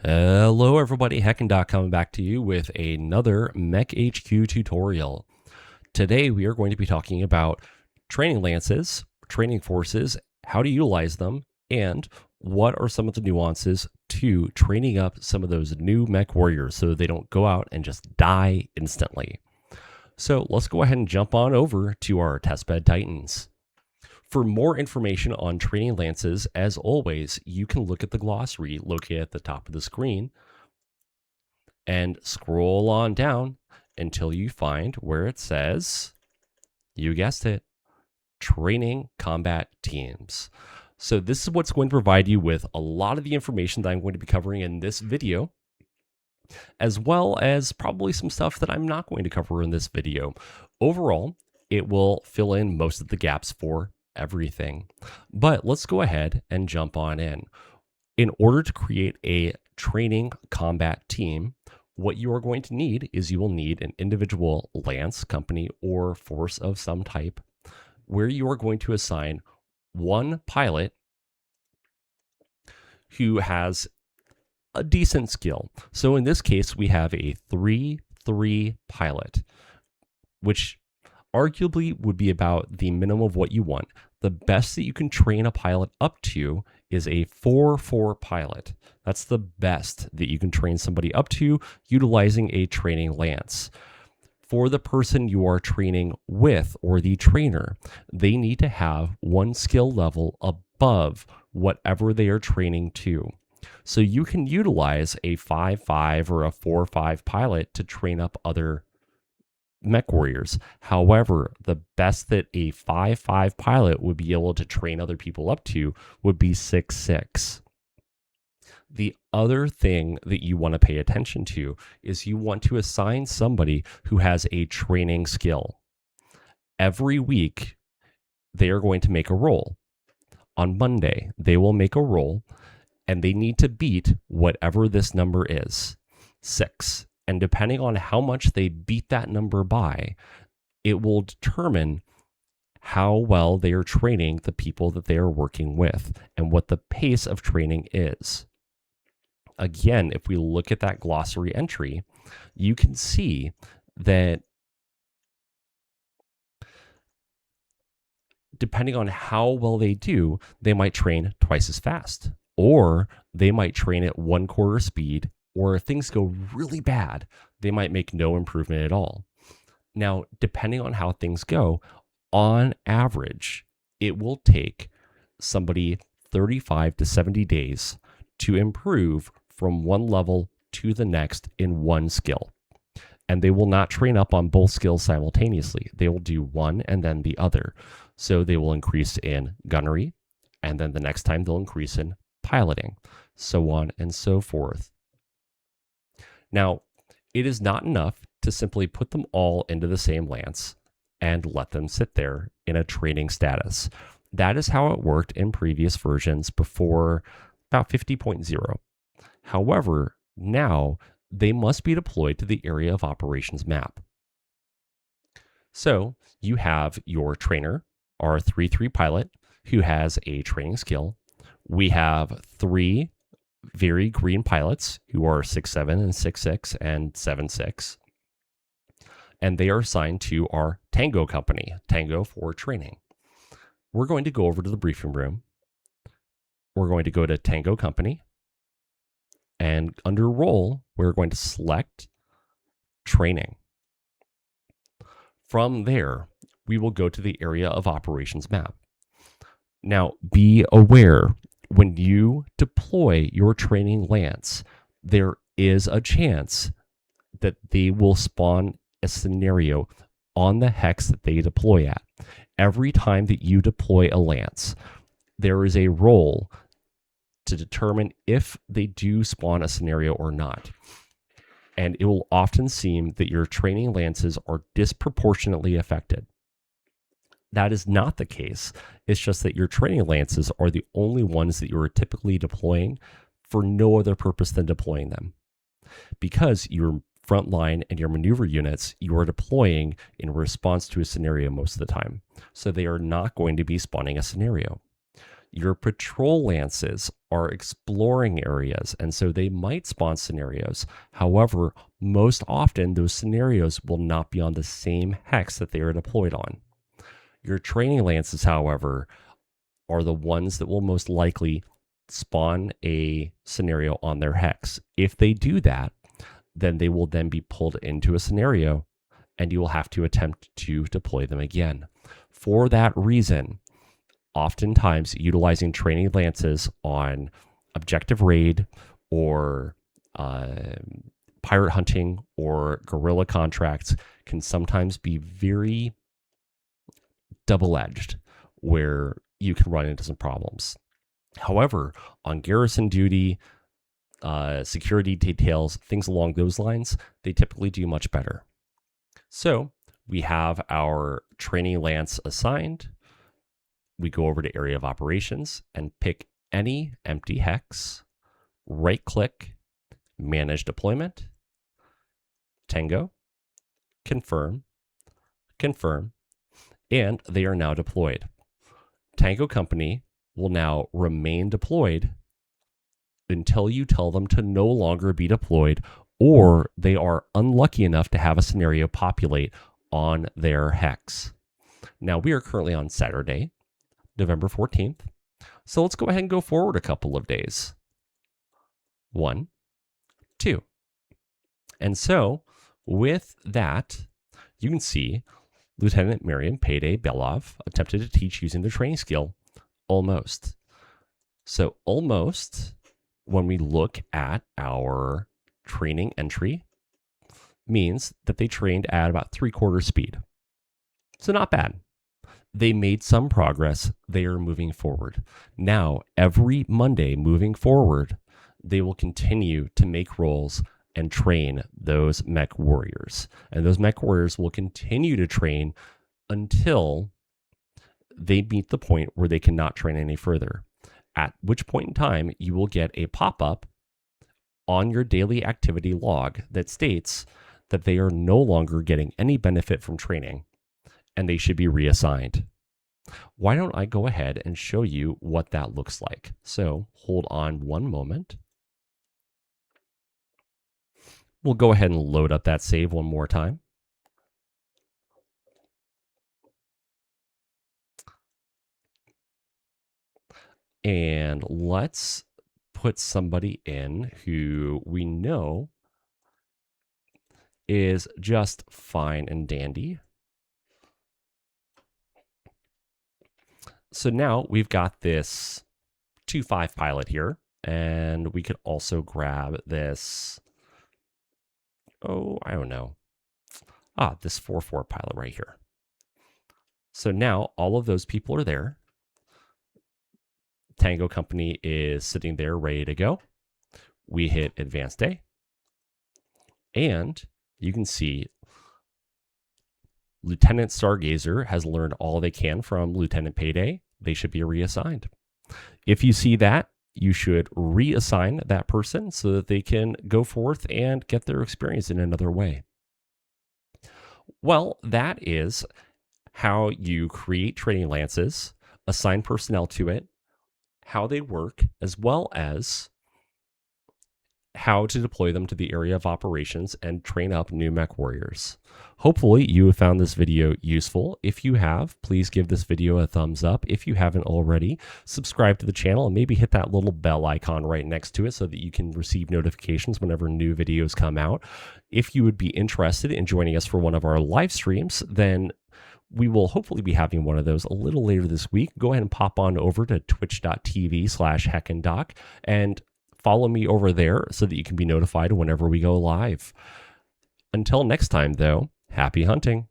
Hello everybody, Heckendoc coming back to you with another MekHQ tutorial. Today we are going to be talking about training lances, training forces, how to utilize them, and what are some of the nuances to training up some of those new mech warriors so they don't go out and just die instantly. So let's go ahead and jump on over to our testbed titans. For more information on training lances, as always, you can look at the glossary located at the top of the screen and scroll on down until you find where it says, you guessed it, training combat teams. So this is what's going to provide you with a lot of the information that I'm going to be covering in this video, as well as probably some stuff that I'm not going to cover in this video. Overall, it will fill in most of the gaps for everything. But let's go ahead and jump on in. In order to create a training combat team, what you are going to need is you will need an individual lance, company, or force of some type, where you are going to assign one pilot who has a decent skill. So in this case, we have a 3-3 pilot, which arguably would be about the minimum of what you want. The best that you can train a pilot up to is a 4-4 pilot. That's the best that you can train somebody up to utilizing a training lance. For the person you are training with, or the trainer, they need to have one skill level above whatever they are training to. So you can utilize a 5-5 or a 4-5 pilot to train up other mech warriors. However, the best that a 5-5 pilot would be able to train other people up to would be 6-6. The other thing that you want to pay attention to is you want to assign somebody who has a training skill. Every week, they are going to make a roll. On Monday, they will make a roll, and they need to beat whatever this number is, 6. And depending on how much they beat that number by, it will determine how well they are training the people that they are working with and what the pace of training is. Again, if we look at that glossary entry, you can see that depending on how well they do, they might train twice as fast, or they might train at 1/4 speed, or if things go really bad, they might make no improvement at all. Now, depending on how things go, on average, it will take somebody 35 to 70 days to improve from one level to the next in one skill. And they will not train up on both skills simultaneously. They will do one and then the other. So they will increase in gunnery, and then the next time they'll increase in piloting, so on and so forth. Now, it is not enough to simply put them all into the same lance and let them sit there in a training status. That is how it worked in previous versions before about 50.0. However, now they must be deployed to the area of operations map. So you have your trainer, our 3-3 pilot, who has a training skill. We have 3 very green pilots who are 6-7 and 6-6 and 7-6. And they are assigned to our Tango company, Tango for training. We're going to go over to the briefing room. We're going to go to Tango company. And under role, we're going to select training. From there, we will go to the area of operations map. Now, be aware, when you deploy your training lance, there is a chance that they will spawn a scenario on the hex that they deploy at. Every time that you deploy a lance, there is a roll to determine if they do spawn a scenario or not. And it will often seem that your training lances are disproportionately affected. That is not the case. It's just that your training lances are the only ones that you are typically deploying for no other purpose than deploying them. Because your front line and your maneuver units, you are deploying in response to a scenario most of the time. So they are not going to be spawning a scenario. Your patrol lances are exploring areas, and so they might spawn scenarios. However, most often those scenarios will not be on the same hex that they are deployed on. Your training lances, however, are the ones that will most likely spawn a scenario on their hex. If they do that, then they will then be pulled into a scenario and you will have to attempt to deploy them again. For that reason, oftentimes utilizing training lances on objective raid or pirate hunting or guerrilla contracts can sometimes be very double-edged, where you can run into some problems. However, on garrison duty, security details, things along those lines, they typically do much better. So we have our training lance assigned. We go over to area of operations and pick any empty hex, right click, manage deployment, Tango, confirm, confirm, and they are now deployed. Tango Company will now remain deployed until you tell them to no longer be deployed, or they are unlucky enough to have a scenario populate on their hex. Now, we are currently on Saturday, November 14th. So let's go ahead and go forward a couple of days. 1, 2. And so with that, you can see Lieutenant Miriam Payday Belov attempted to teach using the training skill, almost. So almost, when we look at our training entry, means that they trained at about 3/4 speed. So not bad. They made some progress. They are moving forward. Now, every Monday moving forward, they will continue to make rolls and train those mech warriors. And those mech warriors will continue to train until they meet the point where they cannot train any further. At which point in time, you will get a pop-up on your daily activity log that states that they are no longer getting any benefit from training and they should be reassigned. Why don't I go ahead and show you what that looks like? So hold on one moment. We'll go ahead and load up that save one more time. And let's put somebody in who we know is just fine and dandy. So now we've got this 2.5 pilot here, and we could also grab this, I don't know. This 4.4 pilot right here. So now all of those people are there. Tango Company is sitting there ready to go. We hit Advanced Day, and you can see Lieutenant Stargazer has learned all they can from Lieutenant Payday. They should be reassigned. If you see that, you should reassign that person so that they can go forth and get their experience in another way. Well, that is how you create training lances, assign personnel to it, how they work, as well as how to deploy them to the area of operations and train up new mech warriors. Hopefully you have found this video useful. If you have, please give this video a thumbs up. If you haven't already, subscribe to the channel and maybe hit that little bell icon right next to it so that you can receive notifications whenever new videos come out. If you would be interested in joining us for one of our live streams, then we will hopefully be having one of those a little later this week. Go ahead and pop on over to twitch.tv/heckandoc and follow me over there so that you can be notified whenever we go live. Until next time, though, happy hunting.